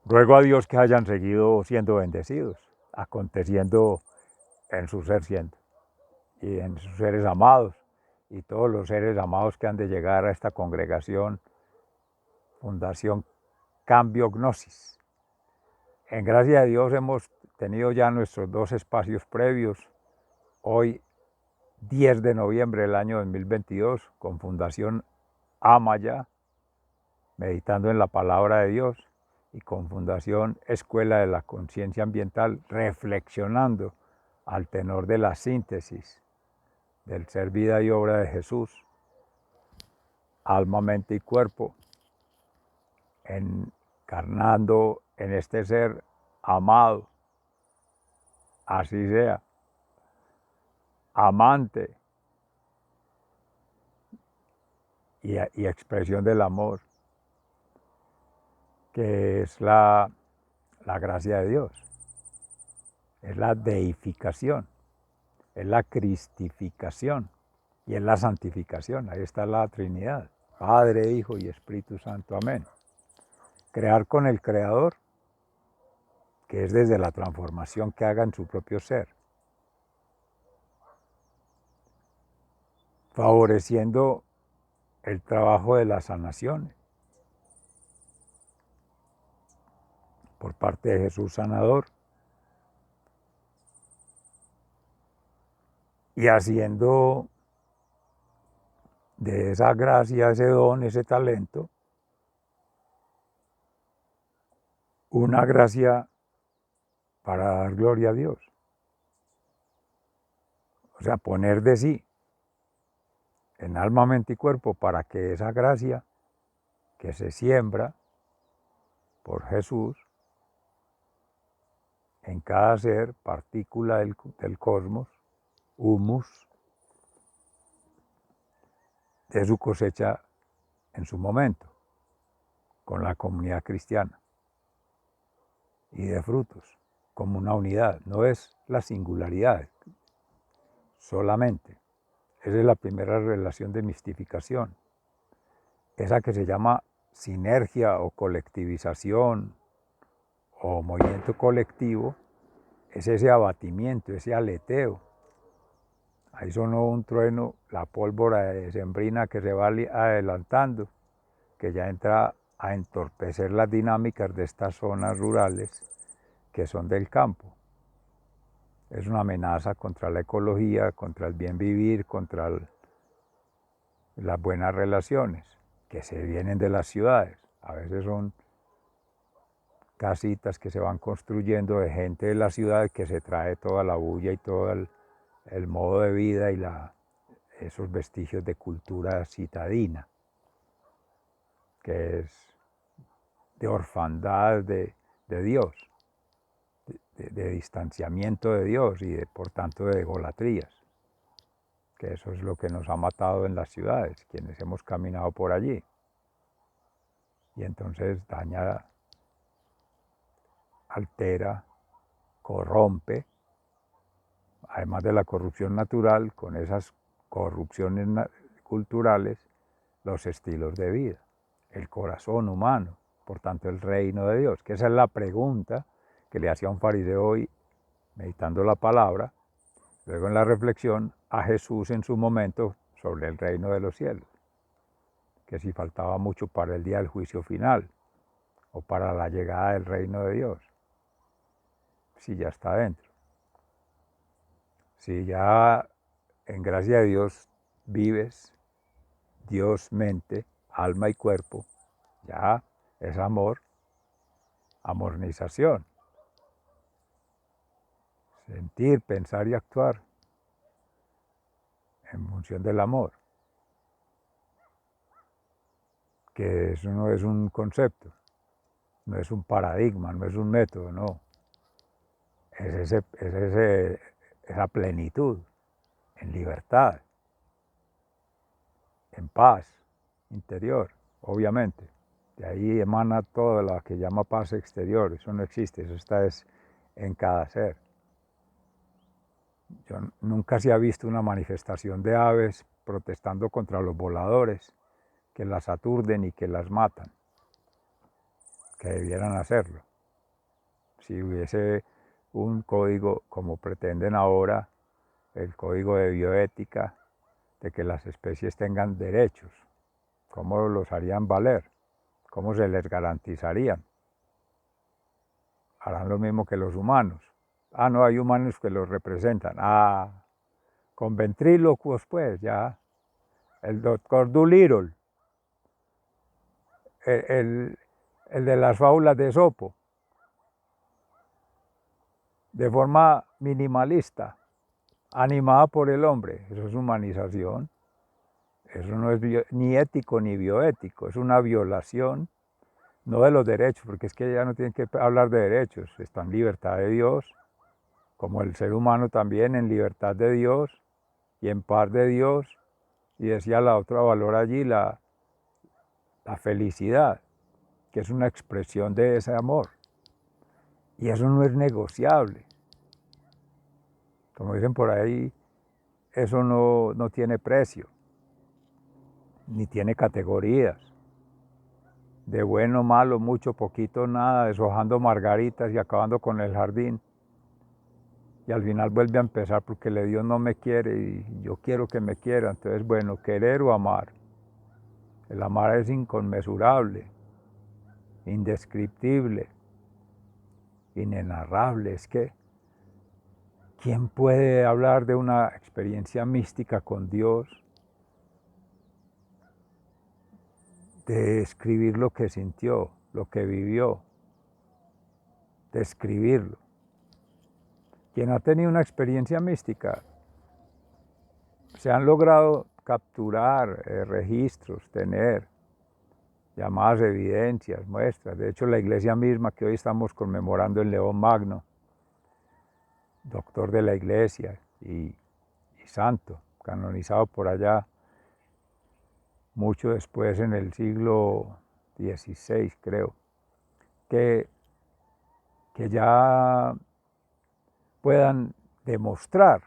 Ruego a Dios que hayan seguido siendo bendecidos, aconteciendo en su ser siendo y en sus seres amados y todos los seres amados que han de llegar a esta congregación, Fundación Cambio Gnosis. En gracia de Dios hemos tenido ya nuestros dos espacios previos. Hoy, 10 de noviembre del año 2022, con Fundación Amaya, meditando en la palabra de Dios, y con Fundación Escuela de la Conciencia Ambiental, reflexionando al tenor de la síntesis del ser, vida y obra de Jesús, alma, mente y cuerpo, encarnando en este ser amado, así sea, amante y expresión del amor, que es la gracia de Dios, es la deificación, es la cristificación y es la santificación. Ahí está la Trinidad, Padre, Hijo y Espíritu Santo. Amén. Crear con el Creador, que es desde la transformación que haga en su propio ser, favoreciendo el trabajo de las sanaciones por parte de Jesús sanador y haciendo de esa gracia, ese don, ese talento, una gracia para dar gloria a Dios. O sea, poner de sí en alma, mente y cuerpo para que esa gracia que se siembra por Jesús en cada ser, partícula del cosmos, humus, de su cosecha en su momento, con la comunidad cristiana, y de frutos, como una unidad. No es la singularidad solamente. Esa es la primera relación de mistificación. Esa que se llama sinergia o colectivización o movimiento colectivo, es ese abatimiento, ese aleteo. Ahí sonó un trueno, la pólvora decembrina que se va adelantando, que ya entra a entorpecer las dinámicas de estas zonas rurales que son del campo. Es una amenaza contra la ecología, contra el bien vivir, contra las buenas relaciones que se vienen de las ciudades. A veces son casitas que se van construyendo de gente de la ciudad que se trae toda la bulla y todo el modo de vida y esos vestigios de cultura citadina, que es de orfandad de Dios, de distanciamiento de Dios y por tanto de egolatrías, que eso es lo que nos ha matado en las ciudades, quienes hemos caminado por allí. Y entonces daña, altera, corrompe, además de la corrupción natural, con esas corrupciones culturales, los estilos de vida, el corazón humano, por tanto el reino de Dios, que esa es la pregunta que le hacía un fariseo hoy, meditando la palabra, luego en la reflexión a Jesús en su momento sobre el reino de los cielos, que si faltaba mucho para el día del juicio final o para la llegada del reino de Dios, si ya está dentro, si ya en gracia de Dios vives, Dios, mente, alma y cuerpo, ya es amor, amornización, sentir, pensar y actuar en función del amor, que eso no es un concepto, no es un paradigma, no es un método, no, es esa plenitud, en libertad, en paz interior, obviamente. De ahí emana toda la que llama paz exterior, eso no existe, eso está en cada ser. Nunca se ha visto una manifestación de aves protestando contra los voladores, que las aturden y que las matan, que debieran hacerlo. si hubiese un código como pretenden ahora, el código de bioética, de que las especies tengan derechos, ¿cómo los harían valer? ¿Cómo se les garantizarían? Harán lo mismo que los humanos. Ah, no, hay humanos que los representan. Ah, con ventrílocuos, pues, ya. El doctor Dolittle, el, el, el de las fábulas de Esopo, de forma minimalista, animada por el hombre. Eso es humanización. Eso no es ni ético ni bioético, es una violación, no de los derechos, porque es que ya no tienen que hablar de derechos, está en libertad de Dios, como el ser humano también en libertad de Dios y en paz de Dios. Y decía la otra valor allí, la felicidad, que es una expresión de ese amor. Y eso no es negociable. Como dicen por ahí, eso no tiene precio, ni tiene categorías. De bueno, malo, mucho, poquito, nada, deshojando margaritas y acabando con el jardín. Y al final vuelve a empezar porque Dios no me quiere y yo quiero que me quiera. Entonces, bueno, querer o amar. El amar es inconmensurable, indescriptible, inenarrable. Es que, ¿quién puede hablar de una experiencia mística con Dios? De escribir lo que sintió, lo que vivió, de escribirlo. Quien ha tenido una experiencia mística, se han logrado capturar registros, tener llamadas evidencias, muestras. De hecho, la iglesia misma que hoy estamos conmemorando en León Magno, doctor de la iglesia y santo, canonizado por allá mucho después en el siglo XVI, creo, que ya puedan demostrar,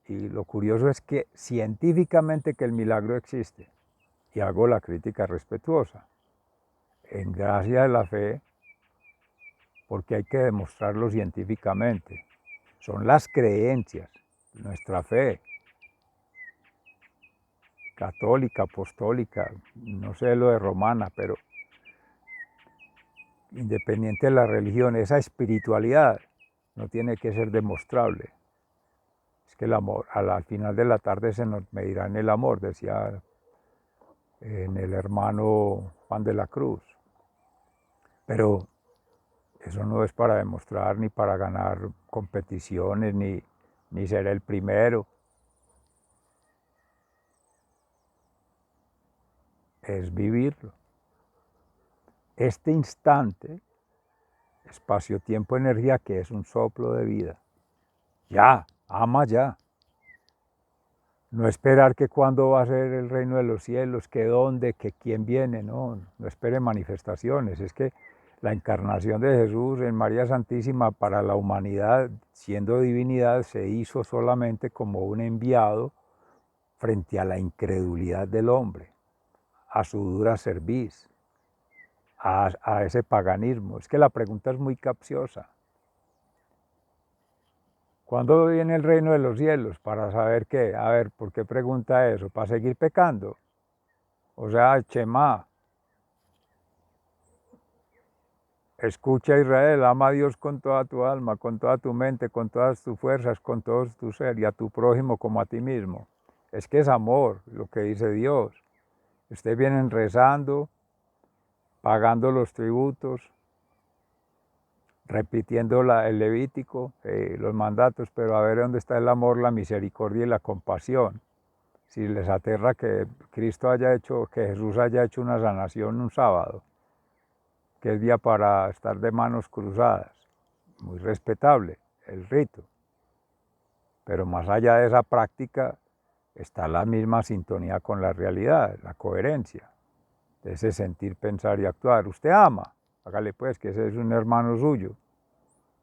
y lo curioso es que científicamente que el milagro existe, y hago la crítica respetuosa, en gracia de la fe, porque hay que demostrarlo científicamente. Son las creencias, nuestra fe, católica, apostólica, no sé lo de romana, pero independiente de la religión, esa espiritualidad no tiene que ser demostrable. Es que el amor, al final de la tarde se nos medirá en el amor, decía en el hermano Juan de la Cruz. Pero eso no es para demostrar ni para ganar competiciones, ni ser el primero. Es vivirlo. Este instante, espacio, tiempo, energía, que es un soplo de vida. Ya, ama ya. No esperar que cuándo va a ser el reino de los cielos, que dónde, que quién viene, no espere manifestaciones. Es que la encarnación de Jesús en María Santísima para la humanidad, siendo divinidad, se hizo solamente como un enviado frente a la incredulidad del hombre, a su dura cerviz, a ese paganismo. Es que la pregunta es muy capciosa. ¿Cuándo viene el reino de los cielos? Para saber qué. A ver, ¿por qué pregunta eso? ¿Para seguir pecando? O sea, Shema. Escucha Israel, ama a Dios con toda tu alma, con toda tu mente, con todas tus fuerzas, con todo tu ser y a tu prójimo como a ti mismo. Es que es amor lo que dice Dios. Ustedes vienen rezando, pagando los tributos, repitiendo el Levítico, los mandatos, pero a ver dónde está el amor, la misericordia y la compasión. Si les aterra que Cristo haya hecho, que Jesús haya hecho una sanación un sábado, que es día para estar de manos cruzadas, muy respetable el rito, pero más allá de esa práctica está la misma sintonía con la realidad, la coherencia de ese sentir, pensar y actuar. Usted ama, hágale pues que ese es un hermano suyo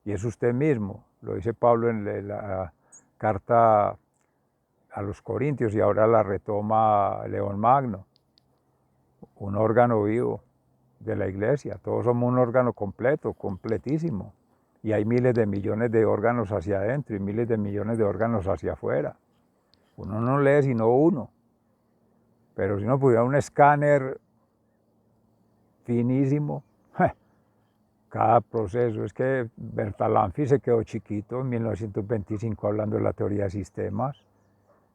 y es usted mismo, lo dice Pablo en la carta a los Corintios y ahora la retoma León Magno, un órgano vivo de la iglesia, todos somos un órgano completo, completísimo, y hay miles de millones de órganos hacia adentro y miles de millones de órganos hacia afuera. Uno no lee sino uno, pero si uno pudiera un escáner finísimo, cada proceso. Es que Bertalanffy se quedó chiquito en 1925 hablando de la teoría de sistemas,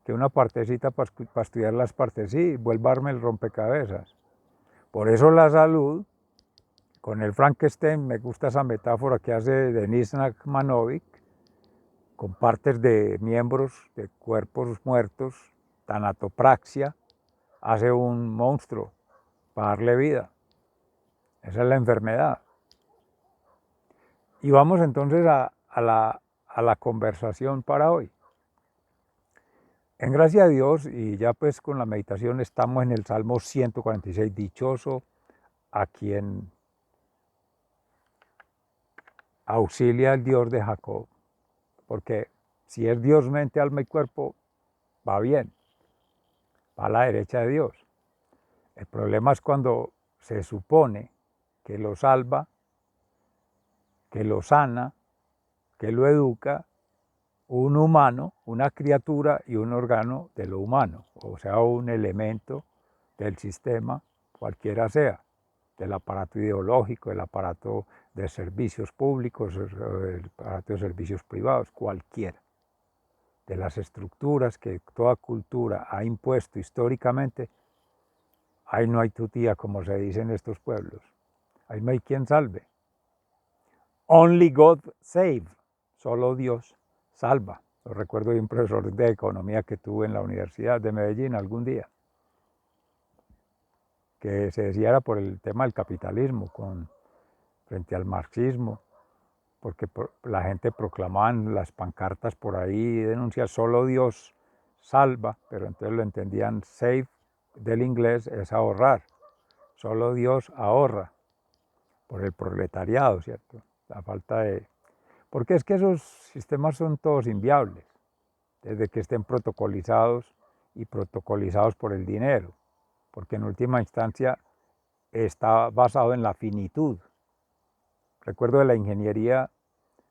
que una partecita para estudiar las partes, sí, vuelva a armar el rompecabezas. Por eso la salud, con el Frankenstein, me gusta esa metáfora que hace Denis Nachmanovic, con partes de miembros de cuerpos muertos, tanatopraxia, hace un monstruo para darle vida. Esa es la enfermedad. Y vamos entonces a la conversación para hoy. En gracia a Dios, y ya pues con la meditación estamos en el Salmo 146, dichoso a quien auxilia el Dios de Jacob, porque si es Dios, mente, alma y cuerpo, va bien, va a la derecha de Dios. El problema es cuando se supone que lo salva, que lo sana, que lo educa un humano, una criatura y un órgano de lo humano, o sea, un elemento del sistema, cualquiera sea, del aparato ideológico, del aparato de servicios públicos, el aparato de servicios privados, cualquiera, de las estructuras que toda cultura ha impuesto históricamente. Ahí no hay tutía, como se dice en estos pueblos, ahí no hay quien salve. Only God save, solo Dios salva. Lo recuerdo de un profesor de economía que tuve en la Universidad de Medellín algún día, que se decía era por el tema del capitalismo frente al marxismo, porque la gente proclamaba en las pancartas por ahí, denuncia solo Dios salva, pero entonces lo entendían save del inglés es ahorrar, solo Dios ahorra, por el proletariado, ¿cierto? La falta de... Porque es que esos sistemas son todos inviables, desde que estén protocolizados y protocolizados por el dinero, porque en última instancia está basado en la finitud. Recuerdo de la ingeniería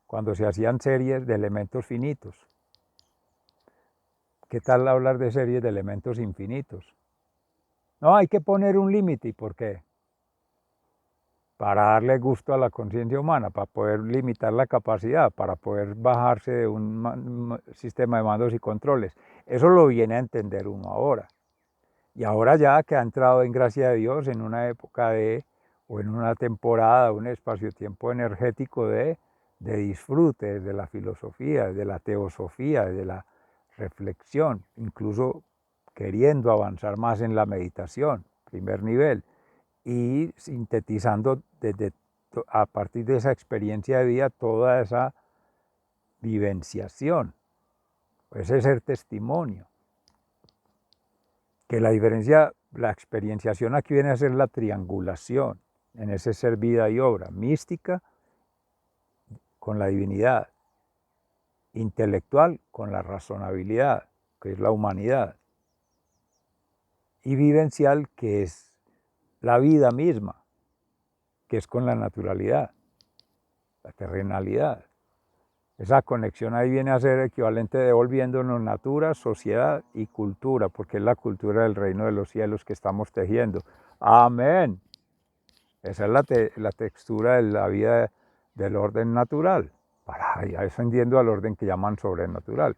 cuando se hacían series de elementos finitos. ¿Qué tal hablar de series de elementos infinitos? No, hay que poner un límite. ¿Y por qué? Para darle gusto a la conciencia humana, para poder limitar la capacidad, para poder bajarse de un sistema de mandos y controles. Eso lo viene a entender uno ahora. Y ahora ya que ha entrado en gracia de Dios en una época o en una temporada, un espacio-tiempo energético de disfrute, de la filosofía, de la teosofía, de la reflexión, incluso queriendo avanzar más en la meditación, primer nivel, y sintetizando a partir de esa experiencia de vida toda esa vivenciación, ese ser testimonio. Que la diferencia, la experienciación aquí viene a ser la triangulación, en ese ser vida y obra, mística con la divinidad, intelectual con la razonabilidad, que es la humanidad, y vivencial, que es la vida misma, que es con la naturalidad, la terrenalidad. Esa conexión ahí viene a ser equivalente devolviéndonos natura, sociedad y cultura, porque es la cultura del reino de los cielos que estamos tejiendo. Amén. Esa es la textura de la vida del orden natural, para ir ascendiendo al orden que llaman sobrenatural,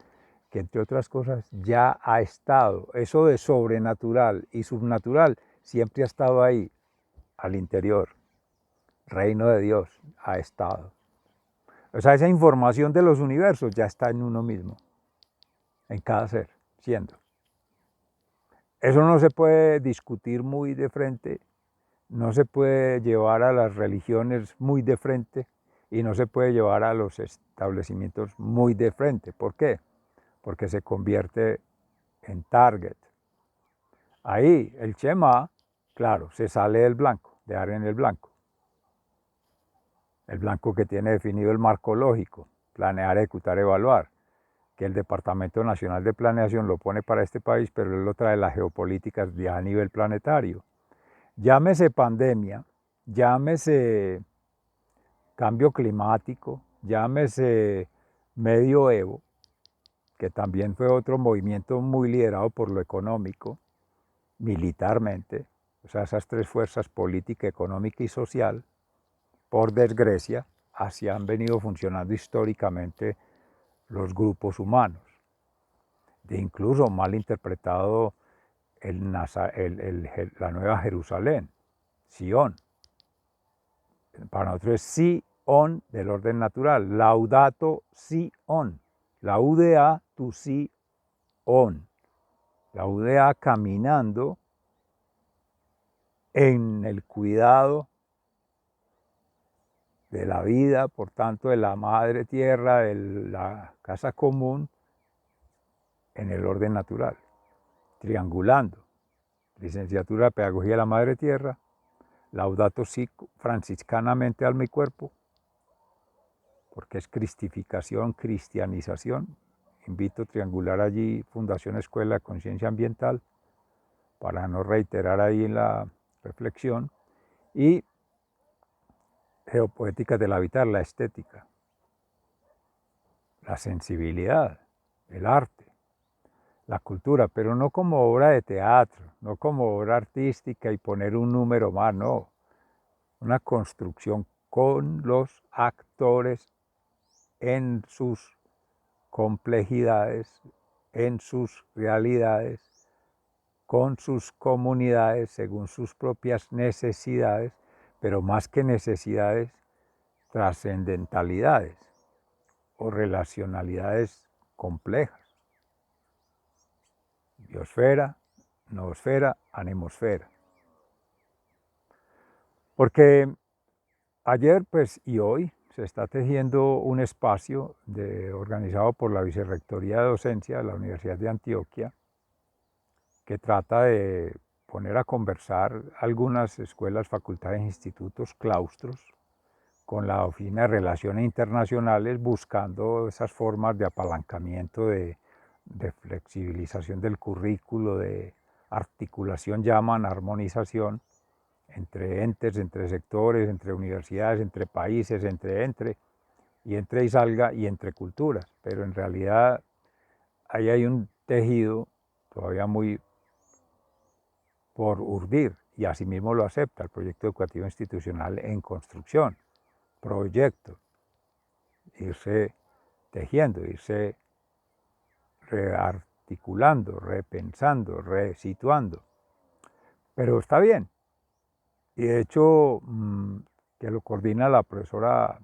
que entre otras cosas ya ha estado. Eso de sobrenatural y subnatural siempre ha estado ahí, al interior. Reino de Dios ha estado. O sea, esa información de los universos ya está en uno mismo, en cada ser, siendo. Eso no se puede discutir muy de frente, no se puede llevar a las religiones muy de frente y no se puede llevar a los establecimientos muy de frente. ¿Por qué? Porque se convierte en target. Ahí el Shema, claro, se sale del blanco, de dar en el blanco. El blanco que tiene definido el marco lógico, planear, ejecutar, evaluar, que el Departamento Nacional de Planeación lo pone para este país, pero él lo trae las geopolíticas ya a nivel planetario. Llámese pandemia, llámese cambio climático, llámese medioevo, que también fue otro movimiento muy liderado por lo económico, militarmente, o sea, esas tres fuerzas, política, económica y social, por desgracia, así han venido funcionando históricamente los grupos humanos. De incluso mal interpretado la Nueva Jerusalén, Sion. Para nosotros es Sion del orden natural, Laudato Sion, la UDA tu Sion, la UDA caminando en el cuidado de la vida, por tanto, de la madre tierra, de la casa común, en el orden natural, triangulando. Licenciatura de Pedagogía de la Madre Tierra, Laudato Si franciscanamente alma y cuerpo, porque es cristificación, cristianización. Invito a triangular allí Fundación Escuela de Conciencia Ambiental, para no reiterar ahí en la reflexión, y Geopoética del Habitar, la estética, la sensibilidad, el arte, la cultura, pero no como obra de teatro, no como obra artística y poner un número más, no. Una construcción con los actores en sus complejidades, en sus realidades, con sus comunidades, según sus propias necesidades, pero más que necesidades, trascendentalidades o relacionalidades complejas. Biosfera, noosfera, anemosfera. Porque ayer pues, y hoy se está tejiendo un espacio organizado por la Vicerrectoría de Docencia de la Universidad de Antioquia, que trata de poner a conversar algunas escuelas, facultades, institutos, claustros, con la Oficina de Relaciones Internacionales, buscando esas formas de apalancamiento, de flexibilización del currículo, de articulación, llaman armonización, entre entes, entre sectores, entre universidades, entre países, entre y salga, y entre culturas. Pero en realidad ahí hay un tejido todavía muy por urdir, y asimismo lo acepta el proyecto educativo institucional en construcción, proyecto, irse tejiendo, irse rearticulando, repensando, resituando. Pero está bien. Y de hecho, que lo coordina la profesora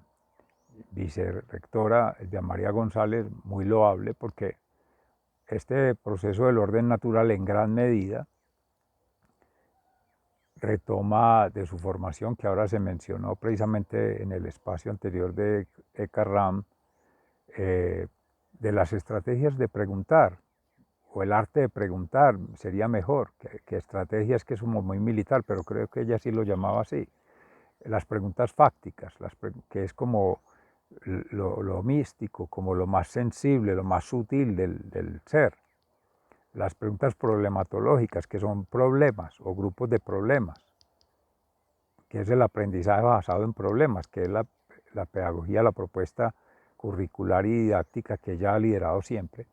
vicerrectora Elvia María González, muy loable, porque este proceso del orden natural en gran medida retoma de su formación, que ahora se mencionó precisamente en el espacio anterior de Eka Ram, de las estrategias de preguntar, o el arte de preguntar sería mejor, que estrategias, que es como muy militar, pero creo que ella sí lo llamaba así. Las preguntas fácticas, que es como lo místico, como lo más sensible, lo más sutil del ser. Las preguntas problematológicas, que son problemas o grupos de problemas, que es el aprendizaje basado en problemas, que es la pedagogía, la propuesta curricular y didáctica que ella ha liderado siempre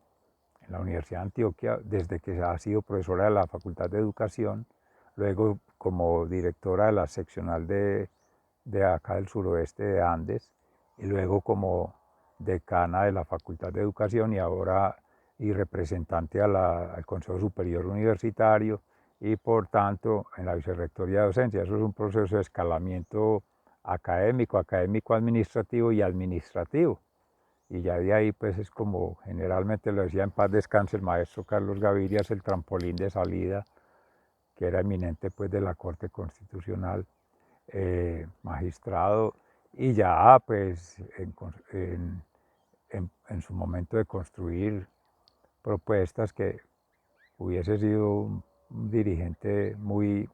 en la Universidad de Antioquia, desde que ha sido profesora de la Facultad de Educación, luego como directora de la seccional de acá del suroeste de Andes, y luego como decana de la Facultad de Educación, y ahora y representante al Consejo Superior Universitario, y por tanto en la Vicerrectoría de Docencia. Eso es un proceso de escalamiento académico, administrativo y administrativo. Y ya de ahí pues es como generalmente lo decía en paz descanse el maestro Carlos Gaviria, es el trampolín de salida, que era eminente pues de la Corte Constitucional, magistrado, y ya pues en su momento de construir propuestas, que hubiese sido un dirigente muy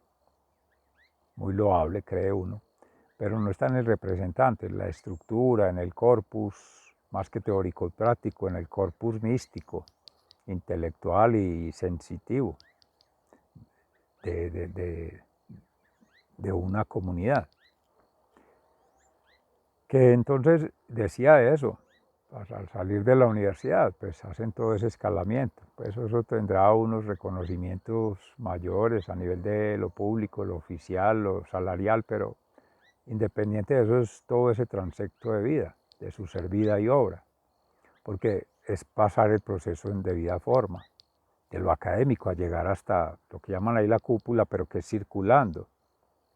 loable, cree uno, pero no está en el representante, en la estructura, en el corpus, más que teórico y práctico, en el corpus místico, intelectual y sensitivo de una comunidad, que entonces decía eso, pues, al salir de la universidad, pues hacen todo ese escalamiento, pues eso tendrá unos reconocimientos mayores a nivel de lo público, lo oficial, lo salarial, pero independiente de eso es todo ese transecto de vida, de su ser vida y obra, porque es pasar el proceso en debida forma, de lo académico a llegar hasta lo que llaman ahí la cúpula, pero que es circulando,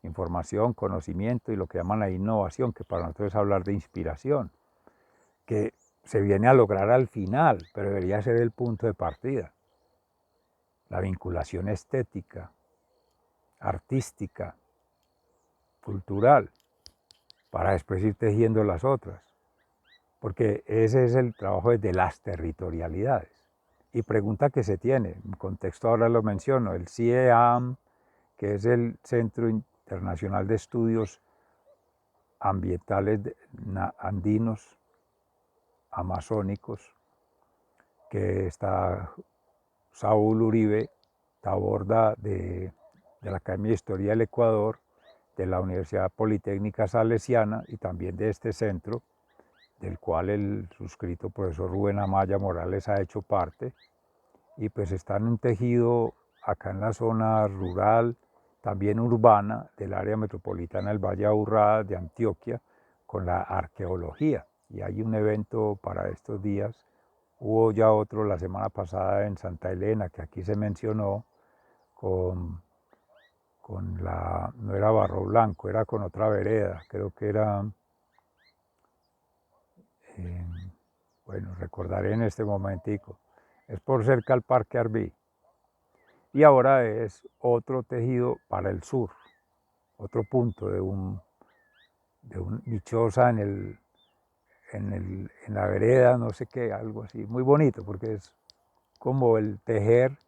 información, conocimiento y lo que llaman ahí innovación, que para nosotros es hablar de inspiración, que se viene a lograr al final, pero debería ser el punto de partida. La vinculación estética, artística, cultural, para después ir tejiendo las otras, porque ese es el trabajo de las territorialidades. Y pregunta que se tiene, en contexto ahora lo menciono, el CIEAM, que es el Centro Internacional de Estudios Ambientales Andinos, Amazónicos, que está Saúl Uribe Taborda de la Academia de Historia del Ecuador, de la Universidad Politécnica Salesiana y también de este centro, del cual el suscrito profesor Rubén Amaya Morales ha hecho parte, y pues está en un tejido acá en la zona rural, también urbana, del área metropolitana del Valle Aburrá de Antioquia, con la arqueología. Y hay un evento para estos días, hubo ya otro la semana pasada en Santa Elena, que aquí se mencionó, con no era Barro Blanco, era con otra vereda, creo que era, eh, bueno, recordaré en este momentico, es por cerca al Parque Arví. Y ahora es otro tejido para el sur, otro punto de un Michosa en la vereda, no sé qué, algo así, muy bonito, porque es como el tejer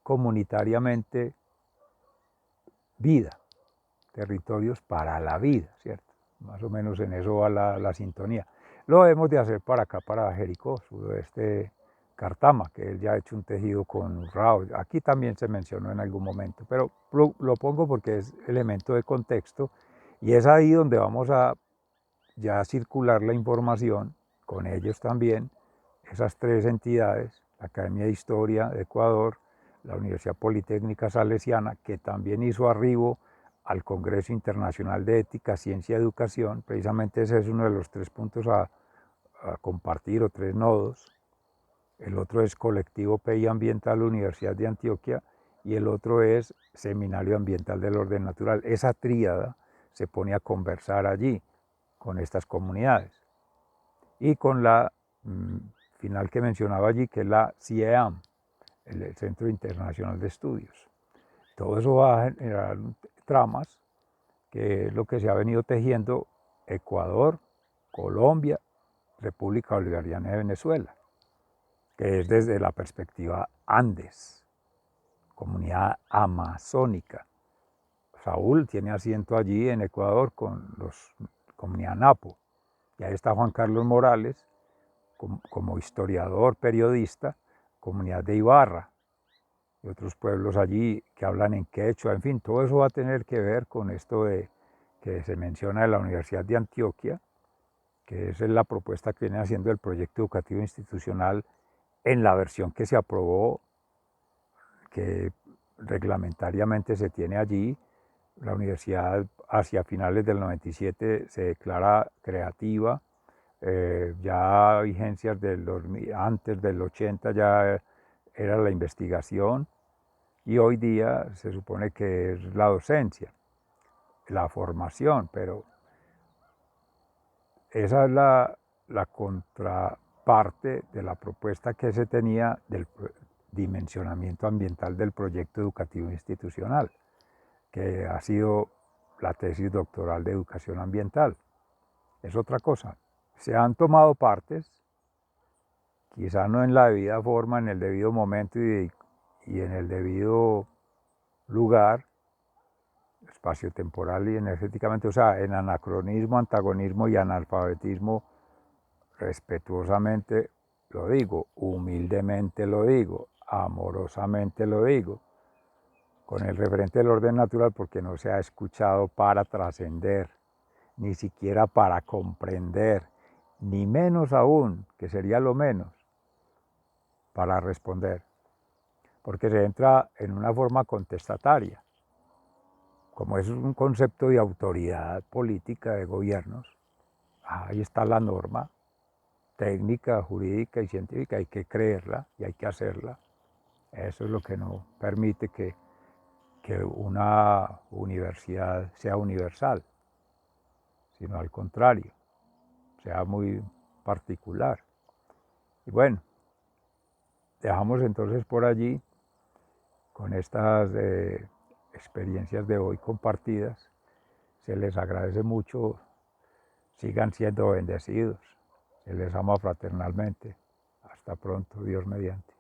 comunitariamente vida, territorios para la vida, ¿cierto? Más o menos en eso va la sintonía. Lo debemos de hacer para acá, para Jericó, sudoeste Cartama, que él ya ha hecho un tejido con Urrao. Aquí también se mencionó en algún momento, pero lo pongo porque es elemento de contexto y es ahí donde vamos a ya circular la información con ellos también, esas tres entidades, la Academia de Historia de Ecuador, la Universidad Politécnica Salesiana, que también hizo arribo al Congreso Internacional de Ética, Ciencia y Educación, precisamente ese es uno de los tres puntos a compartir o tres nodos. El otro es Colectivo PI Ambiental Universidad de Antioquia y el otro es Seminario Ambiental del Orden Natural. Esa tríada se pone a conversar allí con estas comunidades y con la final que mencionaba allí, que es la CIEAM, el Centro Internacional de Estudios. Todo eso va a generar tramas, que es lo que se ha venido tejiendo Ecuador, Colombia, República Bolivariana de Venezuela, que es desde la perspectiva Andes, comunidad amazónica. Saúl tiene asiento allí en Ecuador con los comunidad Napo. Y ahí está Juan Carlos Morales, como historiador, periodista, comunidad de Ibarra y otros pueblos allí que hablan en quechua, en fin, todo eso va a tener que ver con esto de que se menciona de la Universidad de Antioquia, que es la propuesta que viene haciendo el proyecto educativo institucional en la versión que se aprobó, que reglamentariamente se tiene allí. La universidad hacia finales del 97 se declara creativa, ya vigencias antes del 80 ya era la investigación y hoy día se supone que es la docencia, la formación, pero esa es la contraparte de la propuesta que se tenía del dimensionamiento ambiental del proyecto educativo institucional, que ha sido la tesis doctoral de educación ambiental. Es otra cosa. Se han tomado partes, quizá no en la debida forma, en el debido momento y en el debido lugar, espacio-temporal y energéticamente, o sea, en anacronismo, antagonismo y analfabetismo, respetuosamente lo digo, humildemente lo digo, amorosamente lo digo, con el referente del orden natural porque no se ha escuchado para trascender ni siquiera para comprender, ni menos aún, que sería lo menos, para responder, porque se entra en una forma contestataria. Como es un concepto de autoridad política de gobiernos, ahí está la norma técnica, jurídica y científica, hay que creerla y hay que hacerla. Eso es lo que no permite que una universidad sea universal, sino al contrario, sea muy particular. Y bueno, dejamos entonces por allí con estas experiencias de hoy compartidas. Se les agradece mucho, sigan siendo bendecidos, se les ama fraternalmente. Hasta pronto, Dios mediante.